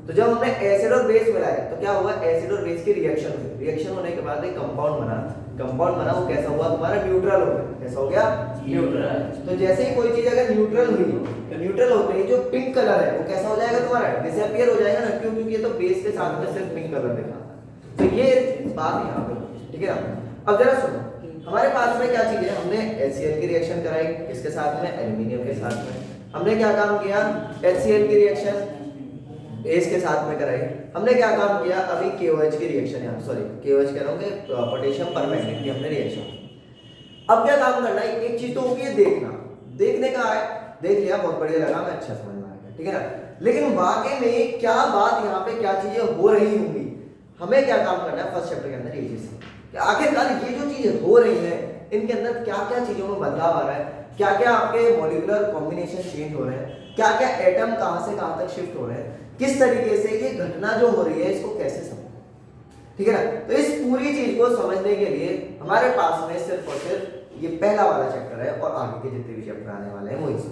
तो जब हमने एसिड और बेस मिलाया तो क्या हुआ, एसिड और बेस की रिएक्शन हुई, रिएक्शन होने के बाद एक कंपाउंड बना, कंपाउंड बना, वो कैसा हुआ तुम्हारा, न्यूट्रल हो गया। कैसा हो गया, न्यूट्रल। तो जैसे ही कोई चीज अगर न्यूट्रल हुई, तो न्यूट्रल होते ही जो पिंक कलर है वो कैसा हो जाएगा तुम्हारा, डिसअपीयर हो जाएगा ना, क्यों, क्योंकि ये तो बेस के साथ में सिर्फ पिंक कलर दिखाता है। तो ये बात यहाँ पे, ठीक है ना। अब जरा सुनो, हमारे पास में क्या चीज है, हमने HCl की रिएक्शन कराई, किसके साथ में, एल्यूमिनियम के साथ में। हमने क्या काम किया, HCl की रिएक्शन बेस के साथ में कराई। हमने क्या काम किया, अभी KOH की रिएक्शन है, सॉरी KOH कह रहा हूँ कि पोटेशियम परमैंगनेट की हमने रिएक्शन। अब क्या काम करना है, एक चीज तो होगी है देखना, देखने का है, देख लिया, बहुत बढ़िया लगा, मैं अच्छा समझ में आ गया। ठीक है ना, लेकिन वाकई में क्या बात यहाँ पे क्या चीजें हो रही होंगी, हमें क्या काम करना है फर्स्ट चैप्टर के अंदर, ये चीज कि आखिरकार ये जो चीजें हो रही हैं इनके अंदर क्या क्या चीजों में बदलाव आ रहा है, क्या क्या आपके मॉलिक्यूलर कॉम्बिनेशन चेंज हो रहे हैं, क्या क्या एटम कहां से कहां तक शिफ्ट हो रहे हैं, किस तरीके से ये घटना जो हो रही है इसको कैसे समझें। ठीक है ना, तो इस पूरी चीज को समझने के लिए हमारे पास में सिर्फ और सिर्फ ये पहला वाला चैप्टर है और आगे के जितने भी चैप्टर आने वाले हैं वो इस।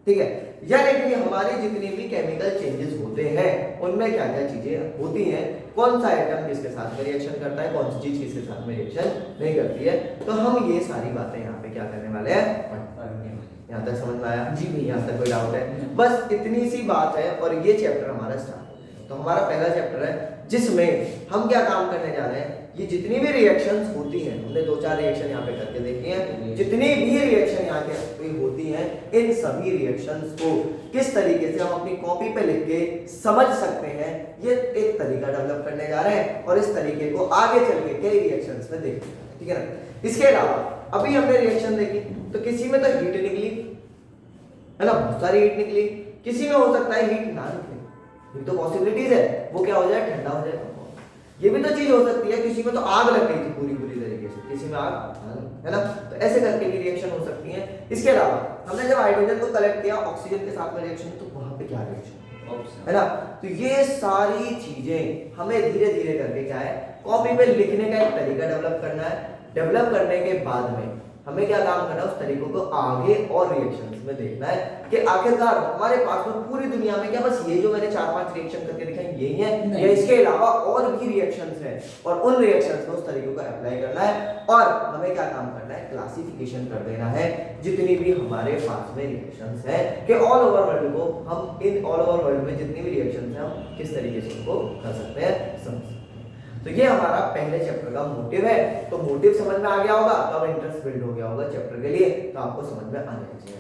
ठीक है। यानी कि हमारी जितनी भी केमिकल चेंजेस होते हैं उनमें क्या क्या चीजें होती हैं, कौन सा आइटम किसके साथ में रिएक्शन करता है, कौन सी चीज किसके साथ में रिएक्शन नहीं करती है, तो हम ये सारी बातें यहाँ पे क्या करने वाले हैं, यहाँ तक समझ में आया जी भैया। यहाँ तक कोई डाउट है? बस इतनी सी बात है और ये चैप्टर हमारा स्टार्ट हो गया। तो हमारा पहला चैप्टर है जिसमें हम क्या काम करने जा रहे हैं, ये जितनी भी रिएक्शंस होती हैं, हमने 2-4 रिएक्शन यहाँ पे करके देखी हैं, जितनी भी रिएक्शन यहाँ पे होती हैं, इन सभी रिएक्शंस को किस तरीके से हम अपनी कॉपी पे लिख के समझ सकते हैं, ये एक तरीका डेवलप करने जा रहे हैं और इस तरीके को आगे चल के कई रिएक्शंस में देखेंगे, ठीक है ना। इसके अलावा अभी हमने रिएक्शन देखी तो किसी में तो हीट निकली है ना, बहुत सारी हीट निकली, किसी में हो सकता है हीट ना निकले, ये तो पॉसिबिलिटीज है, वो क्या हो जाए, ठंडा हो जाए। ये भी तो चीज हो सकती है, किसी में तो आग लग गई थी पूरी तरीके से, किसी में आग है ना, तो ऐसे करके भी रिएक्शन हो सकती है। इसके अलावा हमने जब हाइड्रोजन को कलेक्ट किया ऑक्सीजन के साथ में रिएक्शन, तो वहां पे क्या रिएक्शन है ना, तो ये सारी चीजें हमें धीरे धीरे करके क्या है, कॉपी पे लिखने का एक तरीका डेवलप करना है। डेवलप करने के बाद में हमें क्या काम करना है, उस तरीकों को आगे और रिएक्शंस में देखना है कि आखिरकार हमारे पास में पूरी दुनिया में क्या बस ये जो मैंने 4-5 रिएक्शन करके दिखाई यही है, या इसके अलावा और भी रिएक्शंस हैं, और उन रिएक्शंस को उस तरीकों को अप्लाई करना है और हमें क्या काम करना है, क्लासिफिकेशन कर देना है जितनी भी हमारे पास में रिएक्शंस हैं कि ऑल ओवर वर्ल्ड को हम इन ऑल ओवर वर्ल्ड में जितनी भी रिएक्शंस हैं हम किस तरीके से उनको कर सकते हैं, समझ सकते हैं। तो ये हमारा पहले चैप्टर का मोटिव है। तो मोटिव समझ में आ गया होगा तो अब इंटरेस्ट बिल्ड हो गया होगा चैप्टर के लिए, तो आपको समझ में आना चाहिए।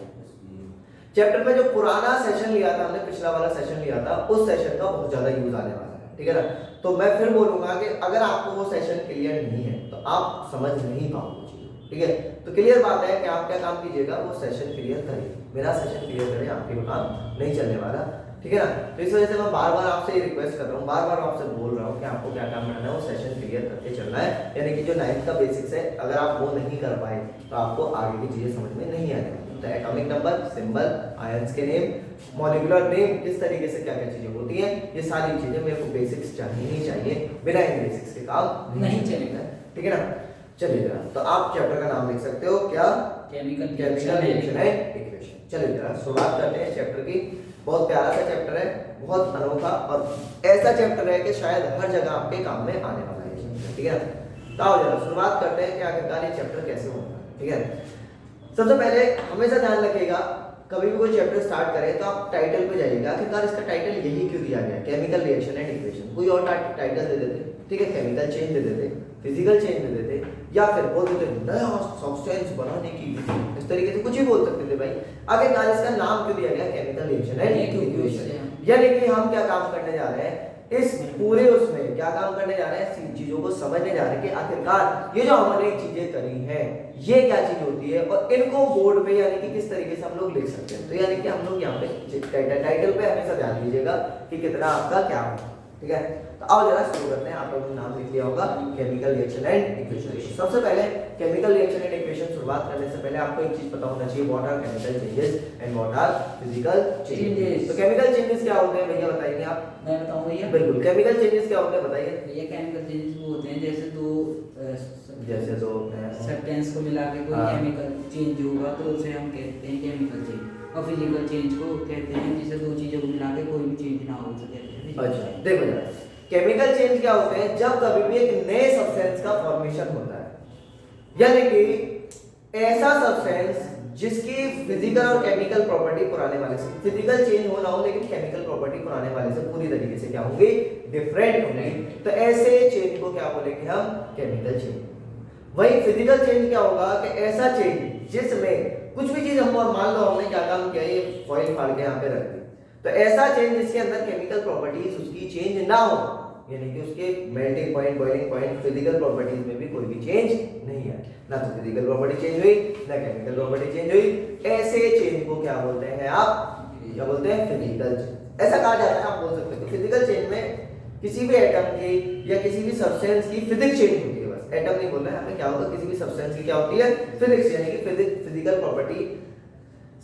चैप्टर में जो पुराना सेशन लिया था हमने, पिछला वाला सेशन लिया था, उस सेशन का बहुत ज्यादा यूज आने वाला है, ठीक है ना। तो मैं फिर बोलूंगा कि अगर आपको वो सेशन क्लियर नहीं है तो आप समझ नहीं पाओगे, ठीक है। तो क्लियर बात है कि आप क्या काम कीजिएगा, वो सेशन क्लियर करिए, बिना सेशन क्लियर करे आपके काम नहीं चलने वाला, ठीक है ना। तो इस वजह से मैं बार बार आपसे रिक्वेस्ट कर रहा हूँ, बार बार आपसे बोल रहा हूँ कि आपको क्या काम करना है, वो सेशन क्लियर करके चलना है। यानी कि जो 9th का बेसिक्स है, अगर आप वो नहीं कर पाए तो आपको आगे की चीजें समझ में नहीं आने वाली। तो एटॉमिक नंबर, सिंबल, आयंस के नेम, मॉलिक्यूलर नेम, किस तरीके से क्या क्या चीजें होती हैं, ये सारी चीजें मेरे को बेसिक्स चाहिए ही चाहिए, बिना इन बेसिक्स के काम नहीं चलेगा, ठीक है ना। चलिए जरा, तो आप चैप्टर का नाम लिख सकते हो क्या, केमिकल रिएक्शन है इक्वेशन। चलिए जरा शुरुआत करते हैं चैप्टर की। बहुत प्यारा सा चैप्टर है, बहुत अनोखा और ऐसा चैप्टर है कि शायद हर जगह आपके काम में आने वाला है, ठीक है ना। तो आओ जरा शुरुआत करते हैं कि आखिरकार ये चैप्टर कैसे होगा, ठीक है। सबसे पहले हमेशा ध्यान रखिएगा, कभी भी कोई चैप्टर स्टार्ट करें तो आप टाइटल पे जाइएगा, आखिरकार इसका टाइटल यही क्यों दिया गया, केमिकल रिएक्शन एंड इक्वेशन। कोई और टाइटल दे देते, ठीक है, केमिकल चेंज दे देते, फिजिकल चेंज दे देते, या फिर बोल देते नया सब्सटेंस बनाने की विधि, इस तरीके से कुछ भी बोल सकते थे भाई। आखिरकार इसका नाम क्यों दिया गया, केमिकल रिएक्शन एंड इक्वेशन। यानी कि हम क्या काम करने जा रहे हैं, इस पूरे उसमें क्या काम करने जा रहे हैं, चीजों को समझने जा रहे हैं कि आखिरकार ये जो हमने चीजें करी हैं ये क्या चीज होती है और इनको बोर्ड पे यानी कि किस तरीके से हम लोग लिख सकते हैं। तो यानी कि हम लोग यहाँ पे टाइटल पे हमेशा ध्यान दीजिएगा कि कितना आपका क्या होगा, ठीक है। तो आओ जरा शुरू करते हैं। आप लोगों ने नाम लिख लिया होगा केमिकल रिएक्शन एंड इक्वेशन। सबसे पहले केमिकल रिएक्शन एंड इक्वेशन शुरुआत करने से पहले आपको एक चीज पता होना चाहिए, what are chemical changes and what are physical changes. तो केमिकल चेंजेस क्या होते हैं भैया बताइए आप? मैं बताऊं भैया? बिल्कुल, केमिकल चेंजेस क्या होते हैं बताइए भैया। केमिकल चेंजेस वो होते हैं जैसे दो सब्सटेंस को मिला के कोई केमिकल चेंज होगा तो उसे हम कहते हैं केमिकल चेंज, और फिजिकल चेंज को कहते हैं जिसे दो चीजों को मिला के कोई भी चेंज ना हो सके। अच्छा देखो जरा, केमिकल चेंज क्या होते हैं, जब कभी भी एक नए सब्सटेंस का फॉर्मेशन होता है, यानी कि ऐसा सब्सटेंस जिसकी फिजिकल और केमिकल प्रॉपर्टी पुराने वाले से, फिजिकल चेंज हो ना हो लेकिन केमिकल प्रॉपर्टी पुराने वाले से पूरी तरीके से क्या होंगी, डिफरेंट होंगी, तो ऐसे चेंज को क्या बोलेंगे हम, केमिकल चेंज। वही फिजिकल चेंज क्या होगा कि ऐसा चेंज जिसमें कुछ भी चीज हम मान लो हमने क्या काम किया, ये फॉइल फाड़ के यहाँ पे रख दी, तो ऐसा चेंज जिसके अंदर केमिकल प्रॉपर्टीज उसकी चेंज ना हो, यानी कि उसके melting point, boiling point, physical properties में भी कोई भी चेंज नहीं है, ना तो फिजिकल प्रॉपर्टी चेंज हुई ना केमिकल प्रॉपर्टी चेंज हुई, ऐसे चेंज को क्या बोलते हैं आप, क्या बोलते हैं, फिजिकल चेंज। ऐसा कहा जाता है, आप बोल सकते हो फिजिकल चेंज में किसी भी एटम की या किसी भी सब्सटेंस की फिजिक्स चेंज होती है, बस एटम नहीं बोलना है हमें, क्या होगा, किसी भी सब्सटेंस की क्या होती है, फिजिक्स, यानी कि फिजिकल प्रॉपर्टी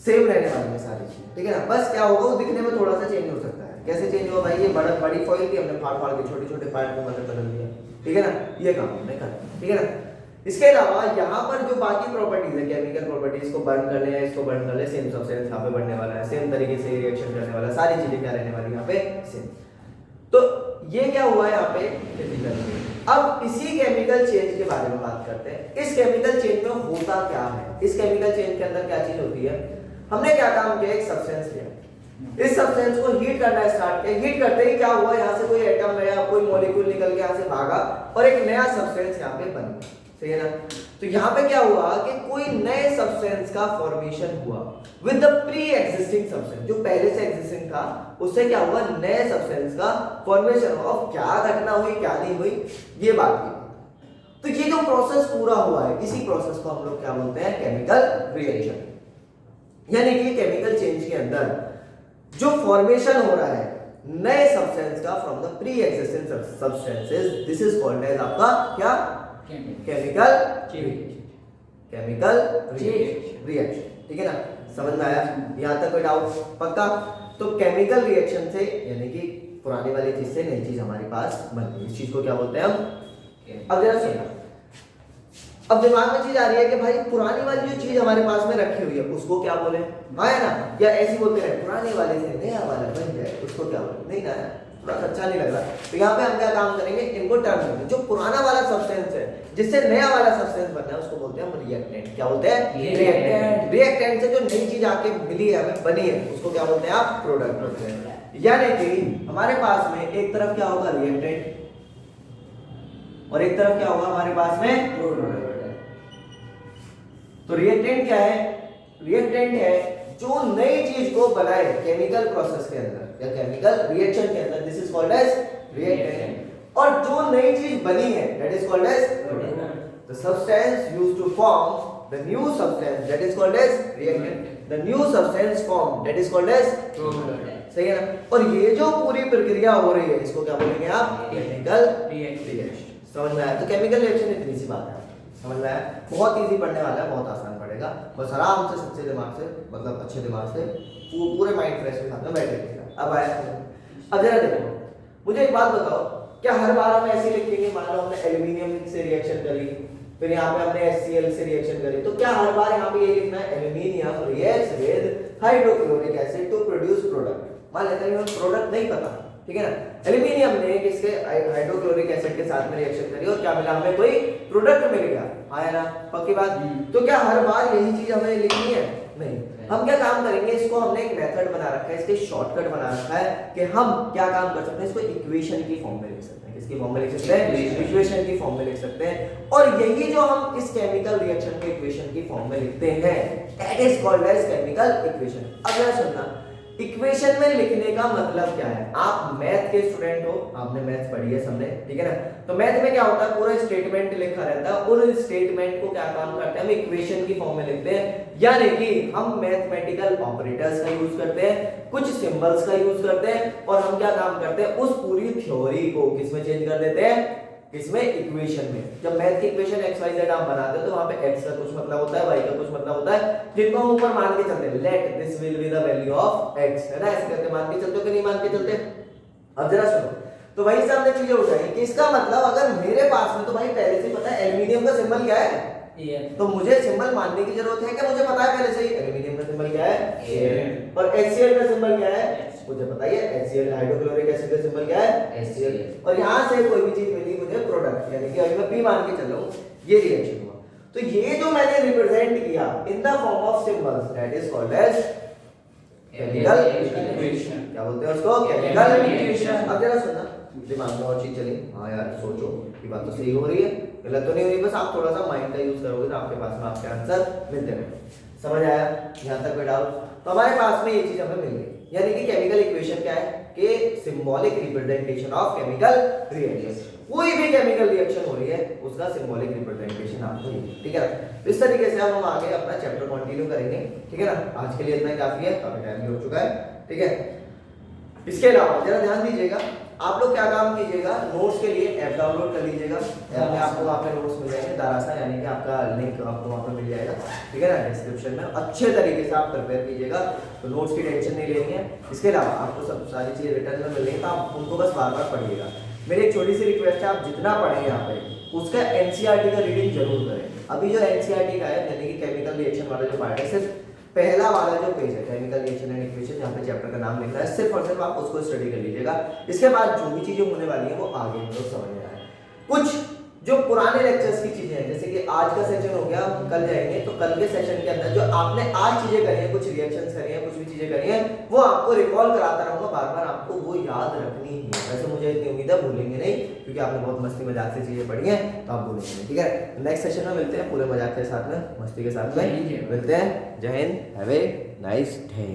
सेम रहने वाली है सारी चीजें, ठीक है ना। बस क्या होगा, वो दिखने में थोड़ा सा चेंज हो सकता है। कैसे चेंज हुआ भाई, ये बड़ी फॉइल थी, हमने फाड़ फाड़ के छोटे छोटे पार्ट में बदल दिया, ठीक है ना, ये काम हमने करा, ठीक है ना। इसके अलावा यहाँ पर जो बाकी प्रॉपर्टीज है केमिकल प्रॉपर्टीज को बर्न कर ले, इसको बर्न कर ले, सेम सब्सटेंस यहाँ पे बनने वाला है, सेम तरीके से रिएक्शन करने वाला है, सारी चीजें क्या रहने वाली यहाँ पे सेम। तो ये क्या हुआ यहाँ पे फिजिकल। अब इसी केमिकल चेंज के बारे में बात करते हैं। इस केमिकल चेंज में होता क्या है, इस केमिकल चेंज के अंदर क्या चीज होती है। हमने क्या काम किया, एक सब्सटेंस लिया, इस सब्सटेंस को हीट करना स्टार्ट किया, हीट करते ही क्या हुआ, यहाँ से कोई एटम या कोई मॉलिक्यूल निकल के यहाँ से भागा और एक नया सब्सटेंस यहाँ पे बन गया, सही है ना। तो यहाँ पे क्या हुआ कि कोई नए सब्सटेंस का फॉर्मेशन हुआ with the pre existing substance, जो पहले से एग्जिस्टिंग था उससे क्या हुआ, नए सब्सटेंस का फॉर्मेशन हुआ। अब क्या घटना हुई क्या नहीं हुई ये बात की। तो ये जो प्रोसेस पूरा हुआ है, इसी प्रोसेस को हम लोग क्या बोलते हैं, केमिकल रिएक्शन। यानी कि केमिकल चेंज के अंदर जो फॉर्मेशन हो रहा है नए सब्सटेंस का from the pre-existing substances, this is called as आपका क्या, केमिकल केमिकल रिएक्शन। ठीक है ना, समझ में आया, यहां तक कोई डाउट पक्का। तो केमिकल रिएक्शन से यानी कि पुरानी वाली चीज से नई चीज हमारे पास बन गई, इस चीज को क्या बोलते हैं हम। अब जरा सुनो, अब दिमाग में चीज आ रही है कि भाई पुरानी वाली जो चीज हमारे पास में रखी हुई है उसको क्या बोले, आया ना, या ऐसी बोलते हैं पुराने वाले से नया वाला बन जाए उसको क्या बोले, नहीं ना, थोड़ा अच्छा नहीं लग रहा। तो यहाँ पे हम क्या काम करेंगे, इनको टर्म देंगे। जो पुराना वाला सब्सटेंस है जिससे नया वाला सब्सटेंस बनना है उसको बोलते हैं हम रिएक्टेंट। क्या बोलते हैं, रिएक्टेंट। रिएक्टेंट से जो नई चीज आके मिली है हमें, बनी है, उसको क्या बोलते हैं आप, प्रोडक्ट बोलते हैं। यानी कि हमारे पास में एक तरफ क्या होगा, रिएक्टेंट, और एक तरफ क्या होगा हमारे पास में, प्रोडक्ट। तो रिएक्टेंट क्या है, रिएक्टेंट है जो नई चीज को बनाए केमिकल प्रोसेस के अंदर या केमिकल रिएक्शन के अंदर, this is called as reactant. और जो नई चीज बनी है that is called as product. The substance used to form the new substance that is called as reactant. The new substance form that is called as product, सही है ना। और ये जो पूरी प्रक्रिया हो रही है इसको क्या बोलेंगे आप, केमिकल रिएक्शन। समझ में आया। तो केमिकल रिएक्शन इतनी सी बात है, समझ में आया, बहुत इजी पढ़ने वाला है, बहुत आसान पड़ेगा, बस आराम से सच्चे दिमाग से, मतलब अच्छे दिमाग से, पूरे माइंड फ्रेश के साथ में बैठे। अब आया, अब जरा देखो, मुझे एक बात बताओ, क्या हर बार हम ऐसे लिखेंगे, मान लो हमने एल्यूमिनियम से रिएक्शन करी, फिर यहाँ पे हमने HCl से रिएक्शन करी, तो क्या हर बार यहाँ पे ये लिखना है, aluminium reacts with hydrochloric acid to produce product. मान लेते हैं प्रोडक्ट नहीं पता, ठीक है ना, एल्यूमिनियम ने किसके, हाइड्रोक्लोरिक एसिड के साथ में रिएक्शन करी और क्या मिला हमें, कोई प्रोडक्ट मिल गया, आया ना, पक्की बात। तो क्या हर बार यही चीज हमें लिखनी है, नहीं। हम क्या काम करेंगे, इसको हमने एक मेथड बना रखा है, इसके शॉर्टकट बना रखा है कि हम क्या काम कर सकते हैं, इसको इक्वेशन की फॉर्म में लिख सकते हैं। किसकी फॉर्म में लिख सकते हैं, इक्वेशन की फॉर्म में लिख सकते हैं। और यही जो हम इस केमिकल रिएक्शन के इक्वेशन की फॉर्म में लिखते हैं that is called as chemical equation. अब जरा सुनना, इक्वेशन में लिखने का मतलब क्या है। आप मैथ के स्टूडेंट हो, आपने मैथ पढ़ी है सबने, ठीक है ना। तो मैथ में क्या होता है, पूरा स्टेटमेंट लिखा रहता है, उन स्टेटमेंट को क्या काम करते हैं, हम इक्वेशन की फॉर्म में लिखते हैं। यानी कि हम मैथमेटिकल ऑपरेटर्स का यूज करते हैं, कुछ सिंबल्स का यूज करते हैं, और हम क्या काम करते हैं, उस पूरी थ्योरी को किसमें चेंज कर देते हैं, किसमें, इक्वेशन में। जब मैथ की इक्वेशन x y z आप बनाते हो तो वहां पे x का कुछ मतलब होता है, y का कुछ मतलब होता है, जिनको हम ऊपर मान के चलते हैं, let this will be the value of x, है ना, ऐसे करके मान के चलते हो कि नहीं मान के चलते। अब जरा सुनो, तो वही से हमने चीजें उठाई कि इसका मतलब अगर मेरे पास में, तो भाई पहले से पता है एल्यूमिनियम का सिंबल क्या है, तो मुझे सिंबल मानने की जरूरत है क्या, मुझे पता है पहले से ही एल्यूमिनियम का सिंबल क्या है, और HCl का सिंबल क्या है, मुझे पता ही है, HCl हाइड्रोक्लोरिक एसिड का सिंबल क्या है, HCl। और यहाँ से कोई भी चीज मिली मुझे प्रोडक्ट, यानी कि अभी मैं P मान के चल रहा हूँ, ये रिएक्शन हुआ। तो ये जो मैंने रिप्रेजेंट किया in the form of symbols that is called as chemical equation. क्या बोलते हैं उसको, केमिकल इक्वेशन। अब जरा सुनना, दिमाग में और चीज चली, हाँ यार सोचो, ये बात तो सही हो रही है, गलत तो नहीं हो रही, बस आप थोड़ा सा माइंड का यूज करोगे तो आपके पास में आपके आंसर मिलते रहेंगे। समझ आया, यहाँ तक कोई डाउट। तो हमारे पास में ये चीज हमें मिल गई, यानी कि केमिकल इक्वेशन क्या है, कि symbolic representation of chemical reaction. कोई भी केमिकल रिएक्शन हो रही है उसका सिंबॉलिक रिप्रेजेंटेशन आपको, ठीक है ना। इस तरीके से हम आगे अपना चैप्टर कंटिन्यू करेंगे, ठीक है ना। आज के लिए इतना काफी है, काफी टाइम भी हो चुका है, ठीक है। इसके अलावा जरा ध्यान दीजिएगा, आप लोग क्या काम कीजिएगा, नोट्स के लिए ऐप डाउनलोड कर लीजिएगा, ऐप में आपको वहाँ पे नोट्स मिल जाएंगे, दारासा यानी कि आपका लिंक आपको वहाँ पे मिल जाएगा, ठीक है ना, डिस्क्रिप्शन में। अच्छे तरीके से आप प्रिपेयर कीजिएगा, तो नोट्स की टेंशन नहीं लेनी है। इसके अलावा आपको सब सारी चीज़ें रिटर्न में मिल रही है, तो आप उनको बस बार बार पढ़िएगा। मेरी एक छोटी सी रिक्वेस्ट है, आप जितना पढ़ें यहाँ पे उसका एनसीईआरटी का रीडिंग जरूर करें। अभी जो एनसीईआरटी का है यानी कि केमिकल रिएक्शन वाला जो पार्ट है, सिर्फ पहला वाला जो पेज है केमिकल रिएक्शन एंड इक्वेशन, जहाँ पे चैप्टर का नाम लिखा है, सिर्फ और सिर्फ आप उसको स्टडी कर लीजिएगा। इसके बाद जो भी चीजें होने वाली है वो आगे हम लोग समझ में आए। कुछ जो पुराने लेक्चर्स की चीजें हैं, जैसे कि आज का सेशन हो गया, हम कल जाएंगे, तो कल के सेशन के अंदर जो आपने आज चीजें करी है, कुछ रिएक्शंस करी है, कुछ भी चीजें करी है, वो आपको रिकॉल कराता रहूंगा, बार बार आपको वो याद रखनी ही है। वैसे मुझे इतनी उम्मीद है भूलेंगे नहीं, क्योंकि आपने बहुत मस्ती मजाक से चीजें पढ़ी हैं, तो आप भूलेंगे नहीं, ठीक है। नेक्स्ट सेशन में मिलते हैं पूरे मजाक के साथ में, मस्ती के साथ में मिलते हैं। जय Hind, have a nice day.